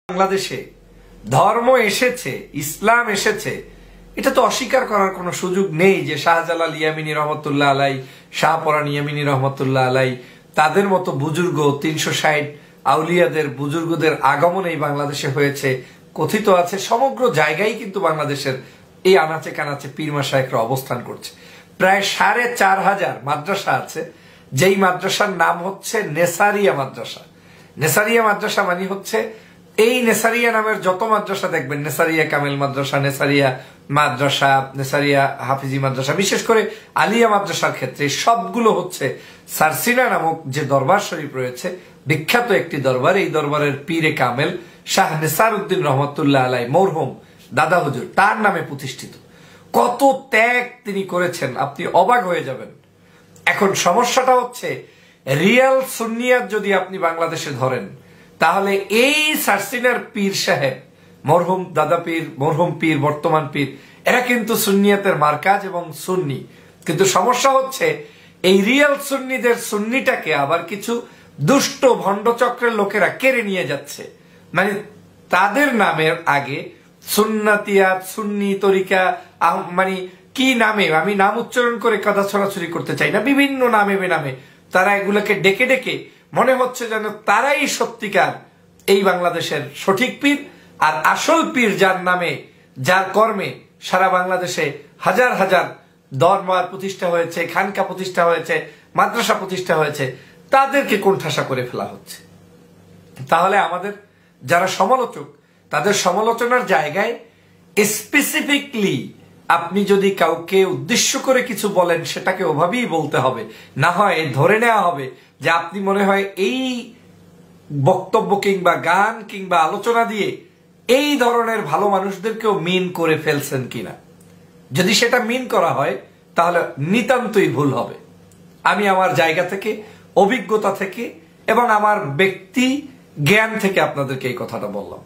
বাংলাদেশে ধর্ম এসেছে, ইসলাম এসেছে, এটা তো অস্বীকার করার কোনো সুযোগ নেই যে শাহজালাল ইয়ামিনী রহমতুল্লাহ আলাই, শাহপরান ইয়ামিনী রহমতুল্লাহ আলাই, তাদের মতো বুজুর্গ 360 আউলিয়াদের বুজুর্গদের আগমন এই বাংলাদেশে হয়েছে। কথিত আছে সমগ্র জায়গায় কিন্তু বাংলাদেশের এই আনাচে কানাচে পীর মাশায়েখরা অবস্থান করছে। প্রায় 4500 মাদ্রাসা আছে, যেই মাদ্রাসার নাম হচ্ছে নেসারিয়া মাদ্রাসা। নেসারিয়া মাদ্রাসা মানে হচ্ছে এই নেসারিয়া নামের যত মাদ্রাসা দেখবেন, নেসারিয়া কামেল মাদ্রাসা, নেসারিয়া মাদ্রাসা, নেসারিয়া হাফিজি মাদ্রাসা, বিশেষ করে আলিয়া মাদ্রাসার ক্ষেত্রে সবগুলো হচ্ছে সারসিনা নামক যে দরবার শরীফ রয়েছে, বিখ্যাত একটি দরবার। এই দরবারের পীরে কামেল শাহ নেসার উদ্দিন রহমতুল্লাহ আলাই মরহুম দাদা হুজুর, তার নামে প্রতিষ্ঠিত। কত ত্যাগ তিনি করেছেন, আপনি অবাক হয়ে যাবেন। এখন সমস্যাটা হচ্ছে রিয়াল সুন্নিয়াত যদি আপনি বাংলাদেশে ধরেন, তাহলে এই সারসিনার পীর সাহেব, মরহুম দাদা পীর, মরহুম পীর, বর্তমান পীর, এরা কিন্তু সুন্নিয়াতের মার্কাজ এবং সুন্নি। কিন্তু সমস্যা হচ্ছে এই রিয়াল সুন্নিদের সুন্নিটাকে আবার কিছু দুষ্ট ভণ্ড চক্রের লোকেরা কেড়ে নিয়ে যাচ্ছে। মানে তাদের নামের আগে সুন্নাতিয়াত, সুন্নি তরিকা, মানে কি নামে, আমি নাম উচ্চারণ করে কথা ছড়াছড়ি করতে চাই না, বিভিন্ন নামে বেনামে তারা এগুলোকে ডেকে ডেকে মনে হচ্ছে যেন তারাই সত্যিকার এই বাংলাদেশের সঠিক পীর। আর আসল পীর যার নামে, যার কর্মে সারা বাংলাদেশে হাজার হাজার দরবার প্রতিষ্ঠা হয়েছে, খানকা প্রতিষ্ঠা হয়েছে, মাদ্রাসা প্রতিষ্ঠা হয়েছে, তাদেরকে কোণঠাসা করে ফেলা হচ্ছে। তাহলে আমাদের যারা সমালোচক, তাদের সমালোচনার জায়গায় স্পেসিফিকলি আপনি যদি কাউকে উদ্দেশ্য করে কিছু বলেন, সেটাকে ওভাবেই বলতে হবে। না হয় ধরে নেওয়া হবে যে আপনি মনে হয় এই বক্তব্য কিংবা গান কিংবা আলোচনা দিয়ে এই ধরনের ভালো মানুষদেরকেও মিন করে ফেলছেন কিনা। যদি সেটা মিন করা হয় তাহলে নিতান্তই ভুল হবে। আমি আমার জায়গা থেকে, অভিজ্ঞতা থেকে এবং আমার ব্যক্তি জ্ঞান থেকে আপনাদেরকে এই কথাটা বললাম।